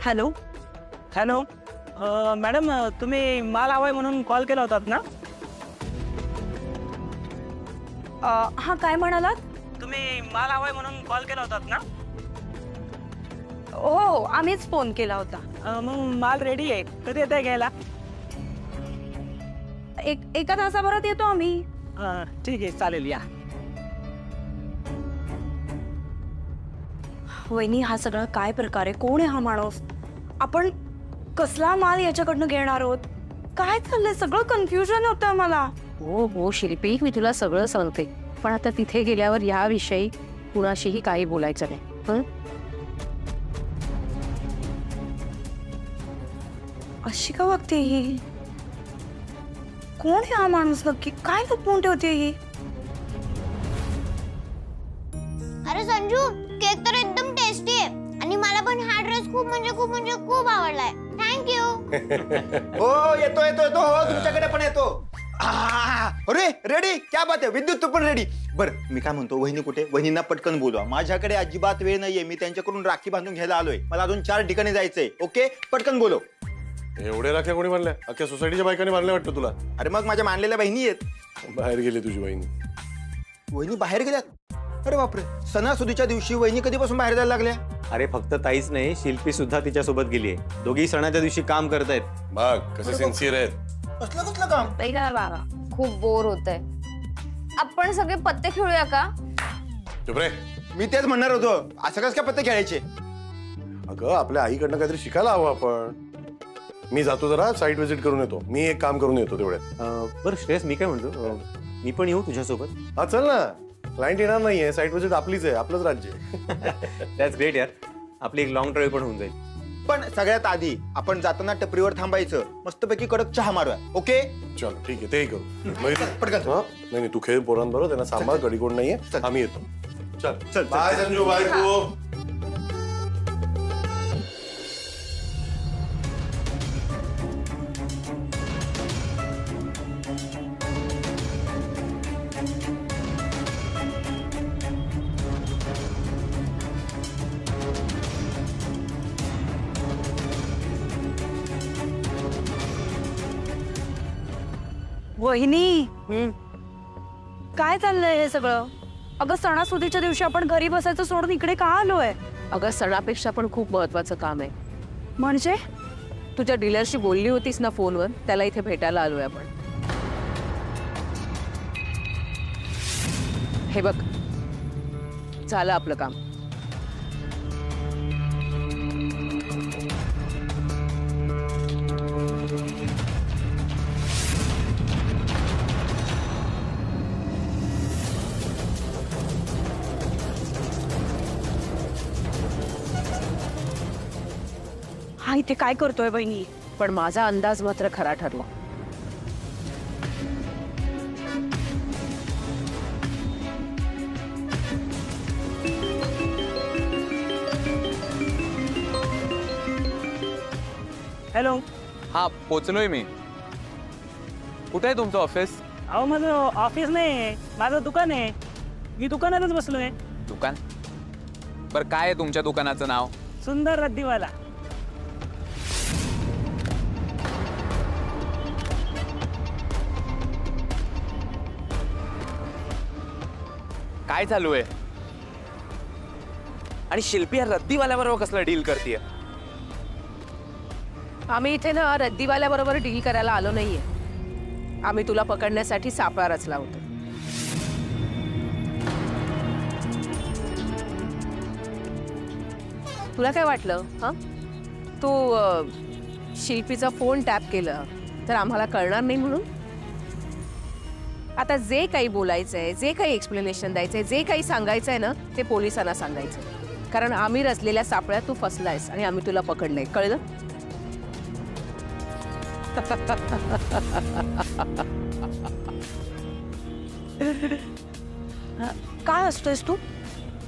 Hello hello madam, तुम्ही माल हवाय म्हणून कॉल केला होतात ना? हां, काय म्हणालात? तुम्ही माल हवाय म्हणून कॉल केला होतात ना? हो, आम्हीच फोन केला होता. मग माल रेडी आहे, कधी येत आहे घ्यायला? एका तासाभरात येतो आम्ही. ठीक आहे, चालेल, या. वहिनी, हा सगळा काय प्रकार आहे? कोण आहे हा माणूस? आपण कसला माल याच्याकडनं घेणार आहोत? काय चाललंय? सगळं कन्फ्युजन होतं मला. हो हो शिल्पी, मी तुला सगळं सांगते, पण आता तिथे गेल्यावर याविषयी कुणाशीही काही बोलायचं नाही. अशी का वागते ही? कोण आहे हा माणूस नक्की? काय लपवून ठेवते ही? अरे संजू, केक तर एकदम टेस्टी आहे आणि मला पण हा ड्रेस खूप आवडलाय. थँक्यू. हो, येतो हो, तुमच्याकडे पण येतो. अरे रेडी, क्या बात आहे. विद्युत, तू पण रेडी? बर, मी काय म्हणतो, वहिनी कुठे? वहिनींना पटकन बोलवा. माझ्याकडे अजिबात वेळ नाहीये. मी त्यांच्याकडून राखी बांधून घ्यायला आलोय. मला अजून 4 ठिकाणी जायचंय. ओके, पटकन बोलव. एवढे राख्या कोणी बांधल्या? अख्ख्या सोसायटीच्या बायकांनी बांधल्या वाटतं तुला? अरे मग माझ्या मानलेल्या बहिणी आहेत. बाहेर गेली तुझी बहिणी? वहिनी बाहेर गेल्यात? अरे बापरे, सणासुदीच्या दिवशी वहिनी कधीपासून बाहेर जायला लागल्या? अरे फक्त ताईच नाही, शिल्पी सुद्धा तिच्यासोबत गेलीये. दोघी सणाच्या दिवशी काम करतायत. बघ कसे सिन्सिअर आहेत. कसलं काम? खूप बोर होतंय. आपण सगळे पत्ते खेळूया का? चुप रे. मी तेच म्हणणार होतो, असं कसं काय पत्ते खेळायचे? अगं, आपल्या आईकडनं काहीतरी शिकायला हवं आपण. मी जातो जरा साईट व्हिजिट करून येतो. मी एक काम करून येतो तेवढ्यात. बरं श्रेयस, मी काय म्हणतो, मी पण येऊ तुझ्यासोबत? हा चल ना. क्लायंट येणार नाहीये, साईट व्हिजिट आपलीच आहे, आपलंच राज्य. दॅट्स ग्रेट यार. आपली एक लॉंग ड्राईव्ह पण होऊन जाईल. पण सगळ्यात आधी आपण जाताना टपरीवर थांबायचं, मस्तपैकी कडक चहा मारूया. ओके, चल ठीक आहे, तेही करू. पटकन. नाही, तू खेळ पोरांबरोबर, त्यांना सांभाळ, गडी कोण नाहीये. आम्ही येतो. चल चल. बाय संजू, बाय तू. वहिनी, काय चाललंय हे सगळं? अगं, सणासुदीच्या दिवशी आपण घरी बसायचं सोडून इकडे का आलोय? अगं, सणापेक्षा पण खूप महत्वाचं काम आहे. म्हणजे? तुझ्या डीलरशी बोलली होतीस ना फोनवर, त्याला इथे भेटायला आलोय आपण. हे बघ, झालं आपलं काम. हा इथे काय करतोय बहिणी? पण माझा अंदाज मात्र खरा ठरला. हॅलो. हा, पोचलोय मी. कुठे आहे तुमचं ऑफिस? अहो, माझं ऑफिस नाही, माझं दुकान आहे. मी दुकानातच बसलोय. दुकान? बरं, काय आहे तुमच्या दुकानाचं नाव? सुंदर रद्दीवाला. काय चालू आहे? आणि शिल्पी या रद्दीवाल्याबरोबर कसला डील करतेय? आम्ही इथे ना रद्दीवाल्याबरोबर डील करायला आलो नाहीये. आम्ही तुला पकडण्यासाठी सापळा रचला होता. तुला काय वाटलं? तू शिल्पीचा फोन टॅप केलं तर आम्हाला कळणार नाही म्हणून? आता जे काही बोलायचंय, जे काही एक्सप्लेनेशन द्यायचंय, जे काही सांगायचंय ना, ते पोलिसांना सांगायचं. कारण आम्ही रचलेल्या सापळ्यात तू फसलायस आणि आम्ही तुला पकडलंय. कळलं? काय असतोयस तू?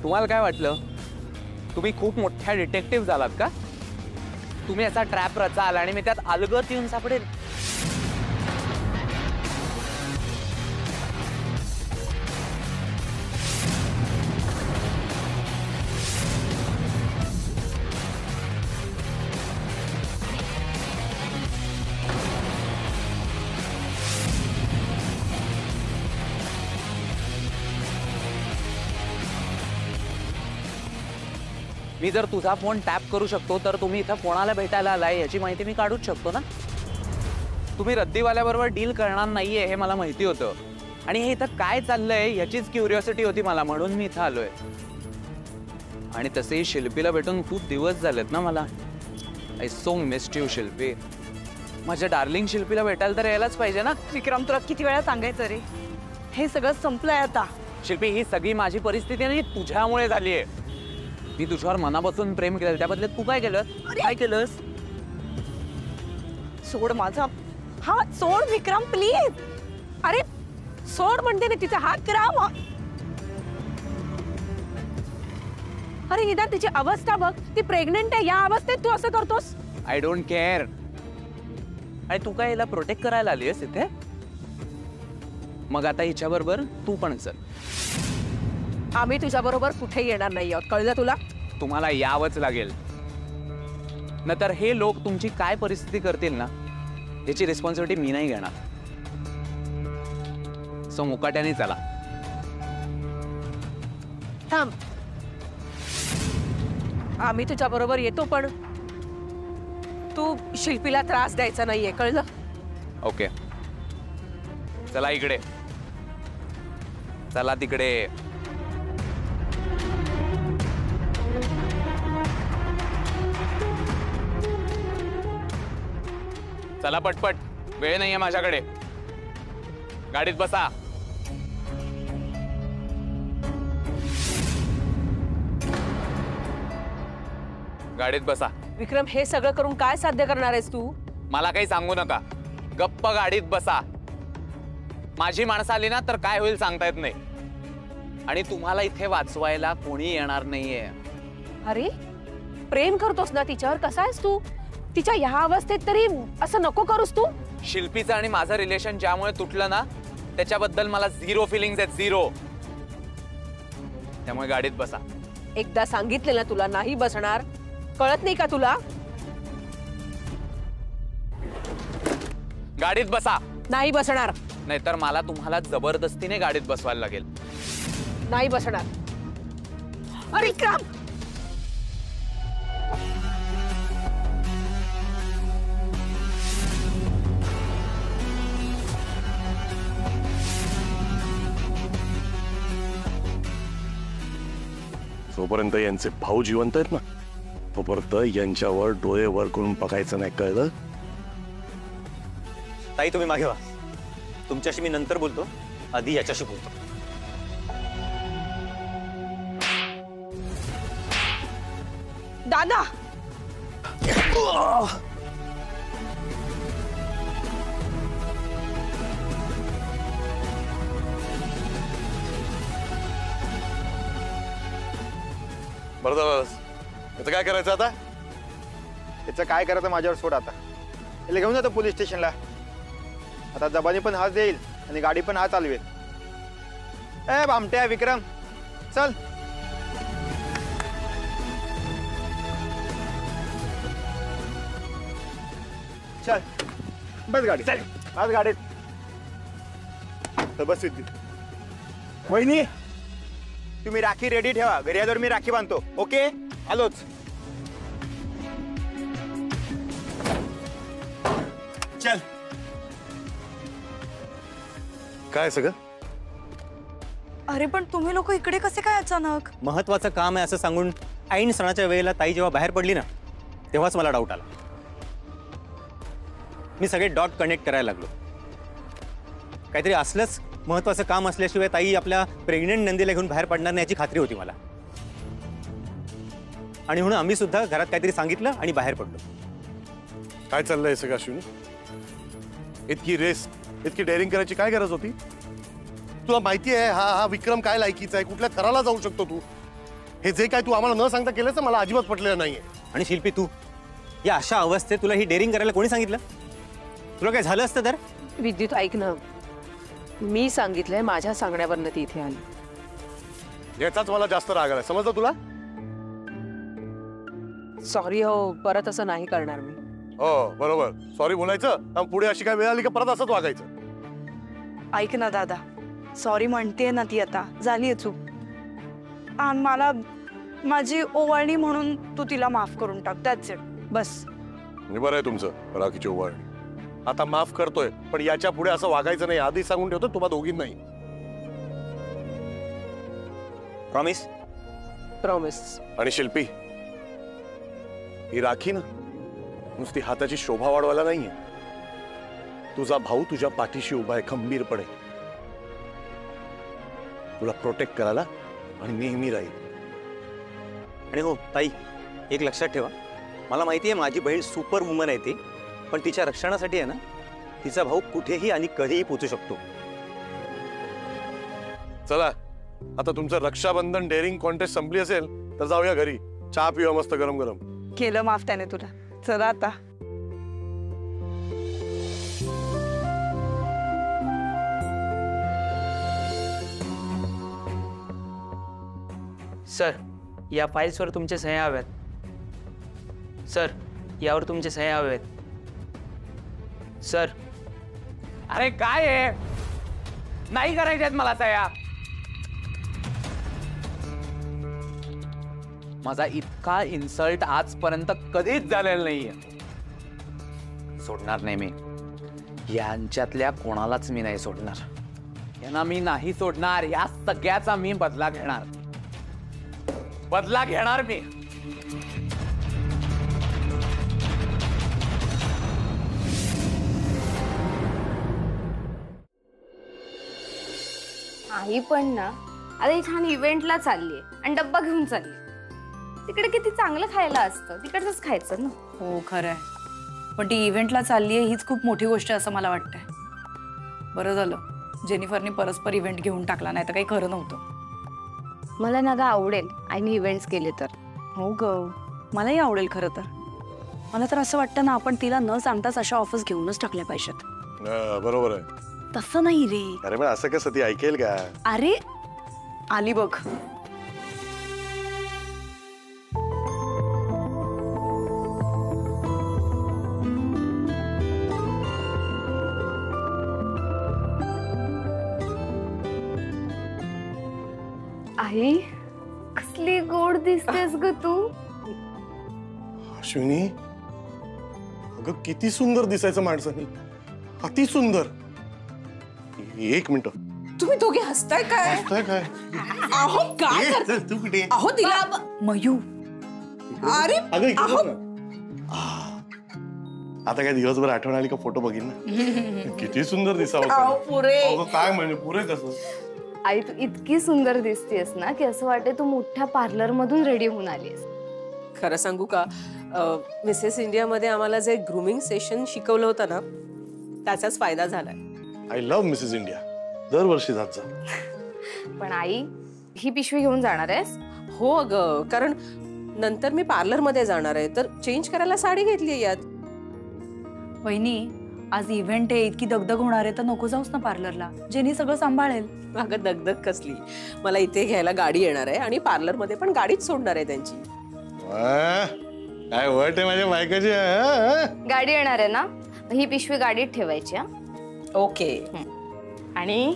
तुम्हाला काय वाटलं? तुम्ही खूप मोठ्या डिटेक्टिव्ह झालात का? तुम्ही याचा ट्रॅप रचाल आणि मी त्यात अलगत येऊन सापडेल. मी जर तुझा फोन टॅप करू शकतो तर तुम्ही इथं कोणाला भेटायला आलाय याची माहिती मी काढूच शकतो ना. तुम्ही रद्दीवाल्याबरोबर डील करणार नाहीये हे मला माहिती होतं आणि हे इथं काय चाललंय याचीच क्युरिओसिटी होती मला, म्हणून मी इथं आलोय. आणि तसेही शिल्पीला भेटून खूप दिवस झालेत ना मला. आय सो मिस्ड यू शिल्पी. माझ्या डार्लिंग शिल्पीला भेटायला तर यायलाच पाहिजे ना. विक्रम तुला किती वेळा सांगायचं रे, हे सगळं संपलंय आता. शिल्पी ही सगळी माझी परिस्थिती नाही तुझ्यामुळे झाली आहे. मी तुझ्यावर मनापासून प्रेम केलं, त्या बदल्यात तू काय केलं? काय केलंस? सोड माझा हात, सोड विक्रम प्लीज. अरे सोड म्हणते ना, तिचा हात करा. अरे निदान तिची अवस्था बघ, ती प्रेग्नंट आहे. या अवस्थेत तू असं करतोस? I don't care. आणि तू काय हिला प्रोटेक्ट करायला आली आहेस इथे? मग आता हिच्याबरोबर तू पण चल. आम्ही तुझ्या बरोबर कुठे येणार नाही आहोत, कळलं तुला? तुम्हाला यावंच लागेल, नंतर हे लोक तुमची काय परिस्थिती करतील ना याची रिस्पॉन्सिबिलिटी मी नाही घेणार. सो मुकाट्याने चला. थांब, आम्ही तुझ्या बरोबर येतो, पण तू शिल्पीला त्रास द्यायचा नाहीये, कळलं? ओके, चला इकडे, चला तिकडे. चला पटपट, वेळ नाहीये माझ्याकडे. गाडीत बसा. गाडीत बसा. विक्रम, हे सगळं करून काय साध्य करणार आहेस तू? मला काही सांगू नका, गप्प गाडीत बसा. माझी माणसं आली ना तर काय होईल सांगता येत नाही, आणि तुम्हाला इथे वाचवायला कोणी येणार नाहीये. अरे प्रेम करतोस ना तिच्यावर, कसा आहेस तू? तिच्या ह्या अवस्थेत तरी असं नको करूस तू. शिल्पीचं आणि माझं रिलेशन ज्यामुळे तुटलं ना त्याच्याबद्दल मला झिरो फिलिंग्स आहेत, झिरो. त्यामुळे गाडीत बसा. एकदा सांगितलेलं तुला नाही बसणार, कळत नाही का तुला? गाडीत बसा. नाही बसणार. नाहीतर मला तुम्हाला जबरदस्तीने गाडीत बसवायला लागेल. नाही बसणार. अरे विक्रम, जोपर्यंत यांचे भाऊ जिवंत आहेत ना तोपर्यंत यांच्यावर डोळे वर करून बघायचं नाही, कळलं? ताई तुम्ही मागे व्हा, तुमच्याशी मी नंतर बोलतो, आधी याच्याशी बोलतो. दादा, बरं झालं. याचं काय करायचं आता? त्याचं काय करायचं माझ्यावर सोड आता. याला घेऊन जातो पोलीस स्टेशनला. आता जबानी पण हाच देईल आणि गाडी पण हा चालवेल. ए भामट्या विक्रम, चल. चल बस गाडी, चल बस गाडीत. तर बस विद्युत. वहिनी तुम्ही राखी रेडी ठेवा, घरी आल्यावर मी राखी बांधतो. ओके, आलोच. चल. काय सगळं? अरे पण तुम्ही लोक इकडे कसे काय अचानक? महत्वाचं काम आहे असं सांगून ऐन सणाच्या वेळेला ताई जेव्हा बाहेर पडली ना तेव्हाच मला डाऊट आला. मी सगळे डॉट कनेक्ट करायला लागलो. काहीतरी असलंच महत्वाचं काम असल्याशिवाय ताई आपल्या प्रेग्नेंट नंदीला घेऊन बाहेर पडणार नाही याची खात्री होती मला. आणि म्हणून आम्ही सुद्धा घरात काहीतरी सांगितलं आणि बाहेर पडलो. काय चाललंय सगळं अश्विनी? इतकी रेस, इतकी डेअरिंग करायची काय गरज होती? तुला माहिती आहे हा विक्रम काय लायकीचा आहे, कुठल्या थराला जाऊ शकतो तू? हे जे काय तू आम्हाला न सांगता केलंस मला अजिबात पटलेलं नाहीये. आणि शिल्पी तू या अशा अवस्थेत तुला ही डेअरिंग करायला कोणी सांगितलं? तुला काय झालं असतं तर? विद्युत ऐक ना, मी सांगितलंय, माझ्या सांगण्यावरनं ती इथे आली. याचाच मला जास्त राग आलाय, समजलं तुला? सॉरी हो, परत असं नाही करणार मी. हो बरोबर, सॉरी बोलायचं, मग पुढे अशी काय वेळ आली का परत असंच वागायचं. ऐक ना दादा, सॉरी म्हणते ना ती, आता झालीये चूक. आणि मला माझी ओवाळणी म्हणून तू तिला माफ करून टाक. That's it. बस. म्हणजे बरं आहे तुमचं राखीची ओवाळणी. आता माफ करतोय, पण याच्या पुढे असं वागायचं नाही. आधी सांगून ठेवतो तुम्हा दोघींनाही. प्रॉमिस? प्रॉमिस. आणि शिल्पी, ही राखी ना नुसती हाताची शोभा वाढवायला नाहीये. तुझा भाऊ तुझ्या पाठीशी उभा आहे खंबीरपणे, तुला प्रोटेक्ट करायला आणि नेहमी राहील. आणि हो ताई, एक लक्षात ठेवा, मला माहिती आहे माझी बहीण सुपर वुमन आहे ती, पण तिच्या रक्षणासाठी आहे ना तिचा भाऊ कुठेही आणि कधीही पोचू शकतो. चला आता तुमचं रक्षाबंधन डेअरिंग कॉन्टेस्ट संपली असेल तर जाऊया घरी, चहा पिऊया मस्त गरम गरम. केलं माफ त्याने तुला. चला आता. सर, या फाईल्सवर तुमचे सह्या हव्यात. सर, यावर तुमचे सह्या हव्यात. सर, अरे काय आहे, नाही करायच्यात मला सह्या. माझा इतका इन्सल्ट आजपर्यंत कधीच झालेला नाहीये. सोडणार नाही मी यांच्यातल्या कोणालाच. मी नाही सोडणार यांना. मी नाही सोडणार. या सगळ्याचा मी बदला घेणार. बदला घेणार मी. आई पण ना आता ही छान इव्हेंटला चाललीये आणि डब्बा घेऊन चालली. तिकडे किती चांगलं खायला असतं, तिकडचंच खायचं ना. हो खरं आहे, पण ती इव्हेंटला चालली आहे हीच खूप मोठी गोष्ट आहे असं मला वाटतंय. बरं झालं जेनिफरने परस्पर इव्हेंट घेऊन टाकला, नाही तर काही खरं नव्हतं. मला ना ग आवडेल आईने इव्हेंट्स केले तर. हो ग, मलाही आवडेल खरं तर. मला तर असं वाटतं ना आपण तिला न सांगताच अशा ऑफर्स घेऊनच टाकल्या पाहिजेत. बरोबर आहे. तसं नाही रे. अरे मग असं कसं ती ऐकेल का? अरे आली बघ. आई कसली गोड दिसतेस ग तू. अश्विनी, अगं किती सुंदर दिसायचं माणसाने, अति सुंदर. एक मिनिट. तुम्ही दोघे हसताय काय? हसताय काय? अहो काय करताय? तू कुठे? अहो तिला. मयू. अरे अगं इकडे बघ ना. आता काय दिवसभर आठवण आली का फोटो बघीन ना. किती सुंदर दिसावं. अहो पुरे. अगं काय म्हणजे पुरे कसं? आई तू इतकी सुंदर दिसतेस ना की असं वाटते तू मोठ्या पार्लर मधून रेडी होऊन आलीस. खरं सांगू का, मिसेस इंडियामध्ये आम्हाला जे ग्रूमिंग सेशन शिकवलं होतं ना त्याचाच फायदा झालाय. I love Mrs India. दरवर्षी जात जा. पण आई ही पिशवी घेऊन जाणार आहेस? हो अगं, कारण नंतर मी पार्लर मध्ये जाणार आहे तर चेंज करायला साडी घेतली यात. वहिनी आज इव्हेंट आहे, इतकी दगदग होणार आहे तर नको जाऊस ना पार्लरला. जेनी सगळं सांभाळेल. अगं दगदग कसली, मला इथे घ्यायला गाडी येणार आहे आणि पार्लर मध्ये पण गाडीच सोडणार आहे त्यांची. काय वाट आहे माझ्या बायकाची. गाडी येणार आहे ना, ही पिशवी गाडीत ठेवायची. ओके. आणि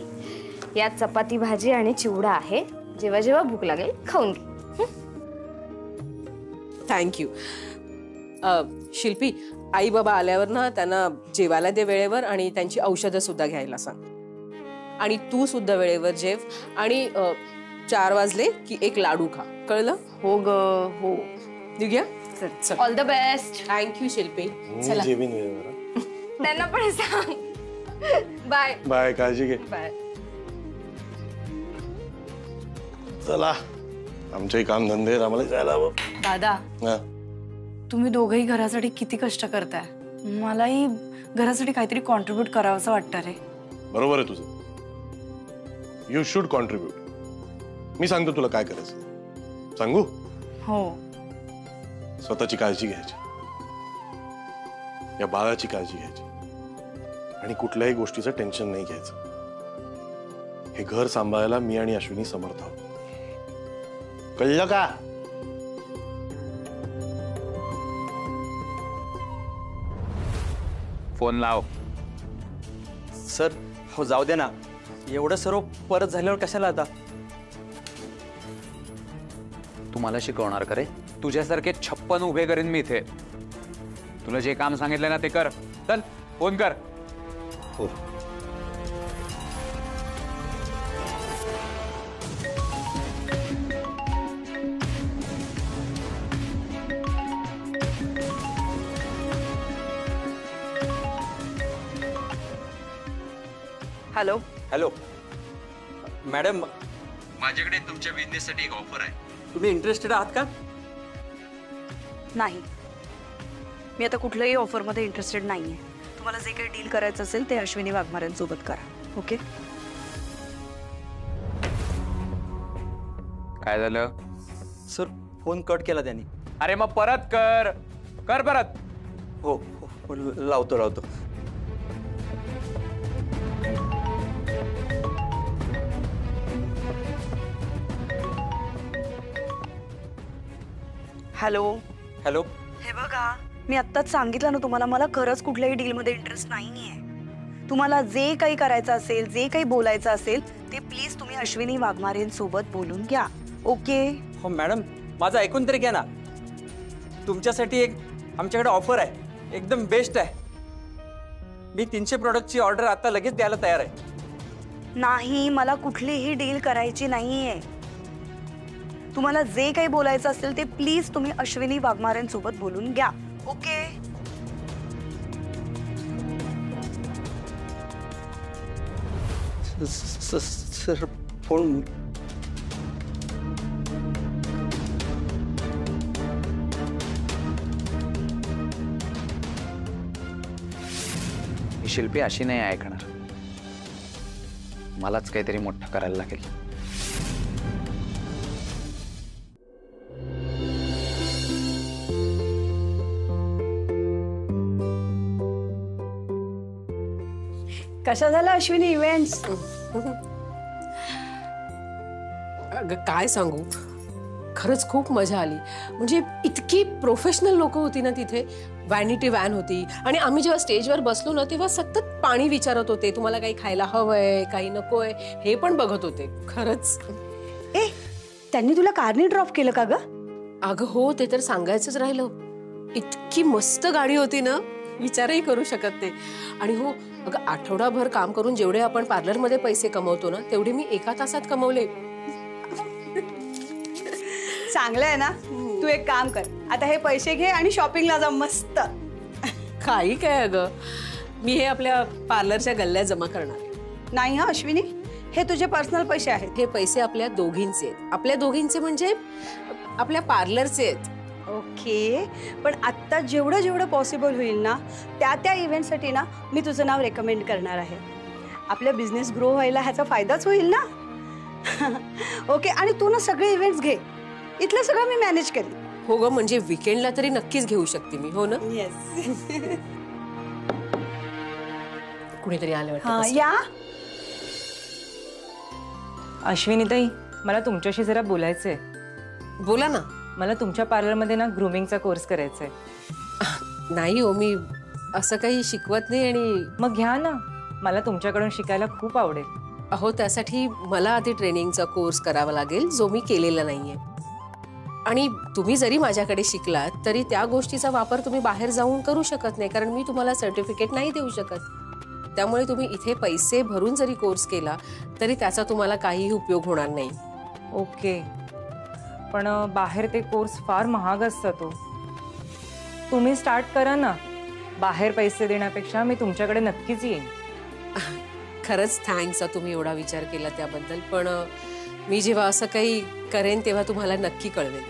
यात चपाती भाजी आणि चिवडा आहे, जेव्हा जेव्हा भूक लागेल खाऊन घे. थँक्यू. शिल्पी, आई बाबा आल्यावर ना त्यांना जेवायला दे वेळेवर आणि त्यांची औषधं सुद्धा घ्यायला सांग. आणि तू सुद्धा वेळेवर जेव. आणि 4 वाजले की एक लाडू खा, कळलं? हो ग हो. Divya all the best. Thank you Shilpi. चला जेवीन त्यांना पण सांग. Bye bye. काळजी घे. बाय. चला आमचेही काम धंदे आहेत, आम्हाला जायला हवं. दादा हा. तुम्ही दोघंही घरासाठी किती कष्ट करताय. मलाही घरासाठी काहीतरी कॉन्ट्रीब्यूट करावं असं वाटतं रे. बरोबर आहे तुझं. You should contribute. मी सांगतो तुला काय करायचं. सांगू? हो. स्वतःची काळजी घ्यायची, या बाळाची काळजी घ्यायची आणि कुठल्याही गोष्टीचं टेन्शन नाही घ्यायचं. हे घर सांभाळायला मी आणि अश्विनी समर्थ आहोत. कळलं का? फोन लाव. सर हो जाऊ दे ना, एवढं सर्व परत झाल्यावर कशाला आता. तू मला शिकवणार का रे? तुझ्यासारखे 56 उभे करीन मी इथे. तुला जे काम सांगितलं ना ते कर. चल फोन कर. हो. हॅलो. हॅलो मॅडम, माझ्याकडे तुमच्या बिझनेससाठी एक ऑफर आहे. तुम्ही इंटरेस्टेड आहात का? नाही, मी आता कुठल्याही ऑफरमध्ये इंटरेस्टेड नाहीये. तुम्हाला जे काही डील करायचं असेल ते अश्विनी वाघमारेंसोबत करा. ओके? काय झालं? सर फोन कट केला त्यांनी. अरे मग परत कर. कर परत. हो हो, लावतो. हॅलो. हॅलो. हे बघा, मी आत्ताच सांगितलं ना तुम्हाला, मला खरंच कुठल्याही डीलमध्ये इंटरेस्ट नाहीये. तुम्हाला जे काही करायचं असेल, जे काही बोलायचं असेल ते प्लीज तुम्ही अश्विनी वाघमारेंसोबत बोलून घ्या. ओके? हो मॅडम, माझं ऐकून तरी घ्या ना. तुमच्यासाठी एक आमच्याकडे ऑफर आहे, एकदम बेस्ट आहे. मी 300 प्रोडक्टची ऑर्डर आता लगेच द्यायला तयार आहे. नाही, मला कुठलीही डील करायची नाहीये. तुम्हाला जे काही बोलायचं असेल ते प्लीज तुम्ही अश्विनी वाघमारेंसोबत बोलून घ्या. ओके? Sir phone. ही शिल्पी अशी नाही ऐकणार. मलाच काहीतरी मोठं करायला लागेल. कशा झाला अश्विनी इव्हेंट्स? अगं काय सांगू, खरंच खूप मजा आली. म्हणजे इतकी प्रोफेशनल लोक होती ना तिथे. वॅनिटी व्हॅन होती आणि आम्ही जेव्हा स्टेजवर बसलो ना तेव्हा सतत पाणी विचारत होते, तुम्हाला काही खायला हवंय, काही नकोय, हे पण बघत होते. खरंच. ए, त्यांनी तुला कारने ड्रॉप केलं का ग? अगं हो, ते तर सांगायचंच राहिलं. इतकी मस्त गाडी होती ना, विचारही करू शकत ते. आणि हो अगं, आठवडाभर काम करून जेवढे आपण पार्लरमध्ये पैसे कमवतो ना तेवढे मी 1 तासात कमवले. चांगलं आहे ना. तू एक काम कर, आता हे पैसे घे आणि शॉपिंगला जा मस्त. काही काय अगं, मी हे आपल्या पार्लरच्या गल्ल्यात जमा करणार. नाही हा अश्विनी, हे तुझे पर्सनल पैसे आहेत. हे पैसे आपल्या दोघींचे आहेत. आपल्या दोघींचे म्हणजे आपल्या पार्लरचे आहेत. ओके, पण आत्ता जेवढं जेवढं पॉसिबल होईल ना त्या इव्हेंटसाठी ना मी तुझं नाव रेकमेंड करणार आहे. आपला बिझनेस ग्रो व्हायला ह्याचा फायदाच होईल ना. ओके, आणि तू ना सगळे इव्हेंट्स घे, इथलं सगळं मी मॅनेज करेन. हो ग, म्हणजे वीकेंडला तरी नक्कीच घेऊ शकते मी. हो ना? येस. कुणीतरी आलं वाटतं. हां या. अश्विनीताई, मला तुमच्याशी जरा बोलायचंय. बोला ना. मला तुमच्या पार्लरमध्ये ना ग्रूमिंगचा कोर्स करायचा आहे. नाही हो, मी असं काही शिकवत नाही. आणि मग घ्या ना, मला तुमच्याकडून शिकायला खूप आवडेल. अहो, त्यासाठी मला आधी ट्रेनिंगचा कोर्स करावा लागेल, जो मी केलेला नाहीये. आणि तुम्ही जरी माझ्याकडे शिकलात तरी त्या गोष्टीचा वापर तुम्ही बाहेर जाऊन करू शकत नाही, कारण मी तुम्हाला सर्टिफिकेट नाही देऊ शकत. त्यामुळे तुम्ही इथे पैसे भरून जरी कोर्स केला तरी त्याचा तुम्हाला काहीही उपयोग होणार नाही. ओके, पण बाहेर ते कोर्स फार महाग असतात. तुम्ही स्टार्ट करा ना. बाहेर पैसे देण्यापेक्षा मी तुमच्याकडे नक्कीच येईन. खरंच थँक्स, तुम्ही एवढा विचार केला त्याबद्दल. पण मी जेव्हा असं काही करेन तेव्हा तुम्हाला नक्की कळवेन.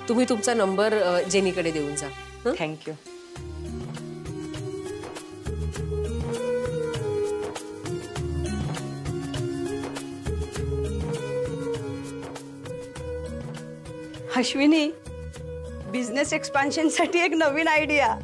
तुम्ही तुमचा नंबर जेनीकडे देऊन जा. थँक्यू. अश्विनी, बिझनेस एक्सपान्शनसाठी एक नवीन आयडिया.